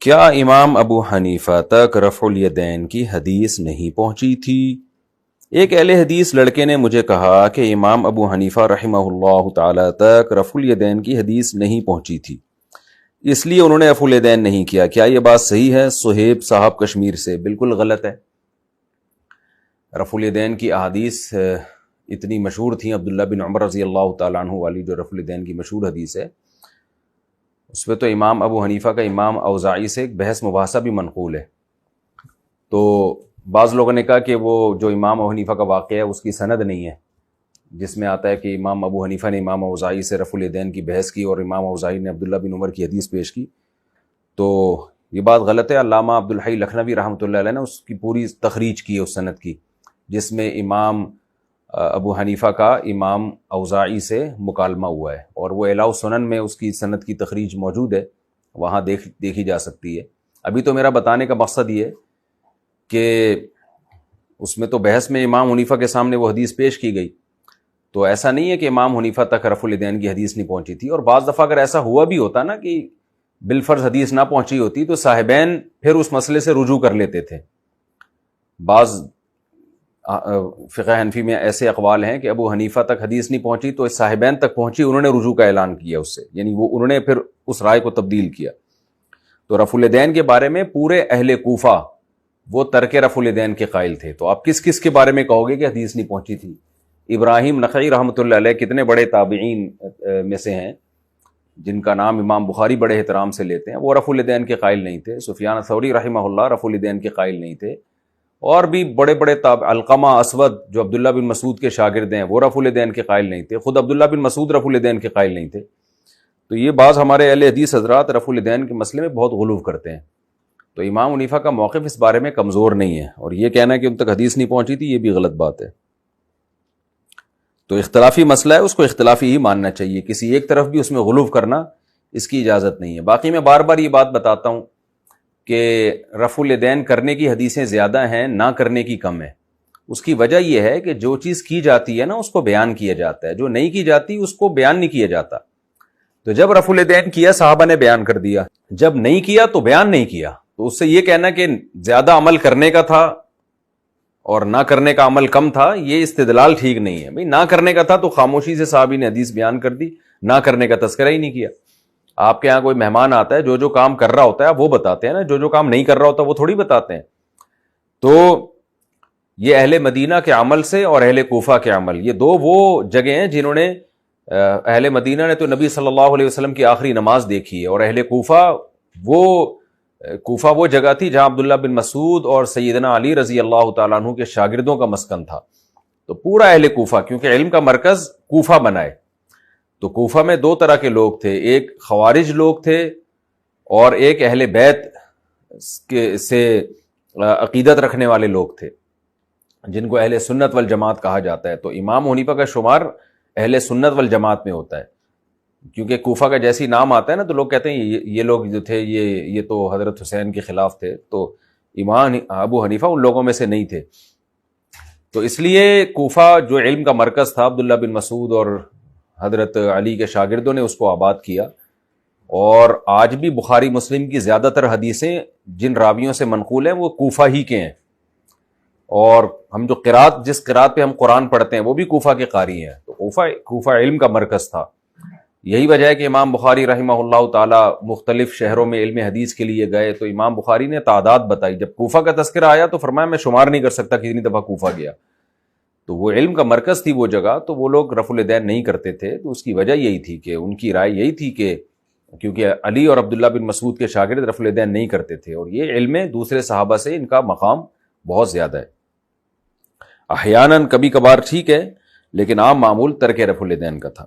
کیا امام ابو حنیفہ تک رفع الیدین کی حدیث نہیں پہنچی تھی؟ ایک اہل حدیث لڑکے نے مجھے کہا کہ امام ابو حنیفہ رحمہ اللہ تعالی تک رفع الیدین کی حدیث نہیں پہنچی تھی، اس لیے انہوں نے رفع الیدین نہیں کیا۔ کیا یہ بات صحیح ہے؟ صہیب صاحب کشمیر سے۔ بالکل غلط ہے۔ رفع الیدین کی احادیث اتنی مشہور تھیں، عبداللہ بن عمر رضی اللہ تعالیٰ عنہ والی جو رفع الیدین کی مشہور حدیث ہے، اس پہ تو امام ابو حنیفہ کا امام اوزاعی سے ایک بحث مباحثہ بھی منقول ہے۔ تو بعض لوگوں نے کہا کہ وہ جو امام ابو حنیفہ کا واقعہ ہے اس کی سند نہیں ہے، جس میں آتا ہے کہ امام ابو حنیفہ نے امام اوزاعی سے رفع الیدین کی بحث کی اور امام اوزاعی نے عبداللہ بن عمر کی حدیث پیش کی۔ تو یہ بات غلط ہے۔ علامہ عبدالحی لکھنوی رحمۃ اللہ علیہ نے اس کی پوری تخریج کی ہے اس سند کی، جس میں امام ابو حنیفہ کا امام اوزاعی سے مکالمہ ہوا ہے، اور وہ اعلاء السنن میں اس کی سند کی تخریج موجود ہے، وہاں دیکھی جا سکتی ہے۔ ابھی تو میرا بتانے کا مقصد یہ ہے کہ اس میں تو بحث میں امام حنیفہ کے سامنے وہ حدیث پیش کی گئی، تو ایسا نہیں ہے کہ امام حنیفہ تک رفع الیدین کی حدیث نہیں پہنچی تھی۔ اور بعض دفعہ اگر ایسا ہوا بھی ہوتا نا کہ بالفرض حدیث نہ پہنچی ہوتی تو صاحبین پھر اس مسئلے سے رجوع کر لیتے تھے۔ بعض فقہ حنفی میں ایسے اقوال ہیں کہ ابو حنیفہ تک حدیث نہیں پہنچی تو اس صاحبین تک پہنچی، انہوں نے رجوع کا اعلان کیا اس سے، یعنی وہ انہوں نے پھر اس رائے کو تبدیل کیا۔ تو رفع الیدین کے بارے میں پورے اہل کوفہ وہ ترک رفع الیدین کے قائل تھے۔ تو آپ کس کس کے بارے میں کہو گے کہ حدیث نہیں پہنچی تھی؟ ابراہیم نخعی رحمۃ اللہ علیہ کتنے بڑے تابعین میں سے ہیں، جن کا نام امام بخاری بڑے احترام سے لیتے ہیں، وہ رفع الیدین کے قائل نہیں تھے۔ سفیان ثوری رحمہ اللہ رفع الیدین کے قائل نہیں تھے، اور بھی بڑے بڑے علقمہ اسود جو عبداللہ بن مسعود کے شاگرد ہیں وہ رفع الیدین کے قائل نہیں تھے، خود عبداللہ بن مسعود رفع الیدین کے قائل نہیں تھے۔ تو یہ بعض ہمارے اہل حدیث حضرات رفع الیدین کے مسئلے میں بہت غلو کرتے ہیں۔ تو امام حنیفہ کا موقف اس بارے میں کمزور نہیں ہے، اور یہ کہنا کہ ان تک حدیث نہیں پہنچی تھی یہ بھی غلط بات ہے۔ تو اختلافی مسئلہ ہے، اس کو اختلافی ہی ماننا چاہیے، کسی ایک طرف بھی اس میں غلو کرنا اس کی اجازت نہیں ہے۔ باقی میں بار بار یہ بات بتاتا ہوں کہ رفع الیدین کرنے کی حدیثیں زیادہ ہیں، نہ کرنے کی کم ہے۔ اس کی وجہ یہ ہے کہ جو چیز کی جاتی ہے نا اس کو بیان کیا جاتا ہے، جو نہیں کی جاتی اس کو بیان نہیں کیا جاتا۔ تو جب رفع الیدین کیا صحابہ نے بیان کر دیا، جب نہیں کیا تو بیان نہیں کیا۔ تو اس سے یہ کہنا کہ زیادہ عمل کرنے کا تھا اور نہ کرنے کا عمل کم تھا، یہ استدلال ٹھیک نہیں ہے۔ بھئی نہ کرنے کا تھا تو خاموشی سے صحابی نے حدیث بیان کر دی، نہ کرنے کا تذکرہ ہی نہیں کیا۔ آپ کے ہاں کوئی مہمان آتا ہے، جو جو کام کر رہا ہوتا ہے وہ بتاتے ہیں نا، جو جو کام نہیں کر رہا ہوتا وہ تھوڑی بتاتے ہیں۔ تو یہ اہل مدینہ کے عمل سے اور اہل کوفہ کے عمل، یہ دو وہ جگہ ہیں جنہوں نے، اہل مدینہ نے تو نبی صلی اللہ علیہ وسلم کی آخری نماز دیکھی ہے، اور اہل کوفہ وہ جگہ تھی جہاں عبداللہ بن مسعود اور سیدنا علی رضی اللہ تعالیٰ عنہ کے شاگردوں کا مسکن تھا۔ تو پورا اہل کوفہ، کیونکہ علم کا مرکز کوفہ بنائے، تو کوفہ میں دو طرح کے لوگ تھے، ایک خوارج لوگ تھے اور ایک اہل بیت سے عقیدت رکھنے والے لوگ تھے، جن کو اہل سنت والجماعت کہا جاتا ہے۔ تو امام حنیفہ کا شمار اہل سنت والجماعت میں ہوتا ہے، کیونکہ کوفہ کا جیسی نام آتا ہے نا تو لوگ کہتے ہیں یہ لوگ جو تھے یہ تو حضرت حسین کے خلاف تھے، تو امام ابو حنیفہ ان لوگوں میں سے نہیں تھے۔ تو اس لیے کوفہ جو علم کا مرکز تھا، عبداللہ بن مسعود اور حضرت علی کے شاگردوں نے اس کو آباد کیا، اور آج بھی بخاری مسلم کی زیادہ تر حدیثیں جن راویوں سے منقول ہیں وہ کوفہ ہی کے ہیں، اور ہم جو جس قرات پہ ہم قرآن پڑھتے ہیں وہ بھی کوفہ کے قاری ہیں۔ تو کوفہ علم کا مرکز تھا۔ یہی وجہ ہے کہ امام بخاری رحمہ اللہ تعالی مختلف شہروں میں علم حدیث کے لیے گئے، تو امام بخاری نے تعداد بتائی، جب کوفہ کا تذکرہ آیا تو فرمایا میں شمار نہیں کر سکتا کتنی دفعہ کوفہ گیا۔ تو وہ علم کا مرکز تھی وہ جگہ، تو وہ لوگ رفع الیدین نہیں کرتے تھے۔ تو اس کی وجہ یہی تھی کہ ان کی رائے یہی تھی کہ کیونکہ علی اور عبداللہ بن مسعود کے شاگرد رفع الیدین نہیں کرتے تھے، اور یہ علم دوسرے صحابہ سے ان کا مقام بہت زیادہ ہے۔ احیاناً کبھی کبھار ٹھیک ہے، لیکن عام معمول ترک رفع الیدین کا تھا۔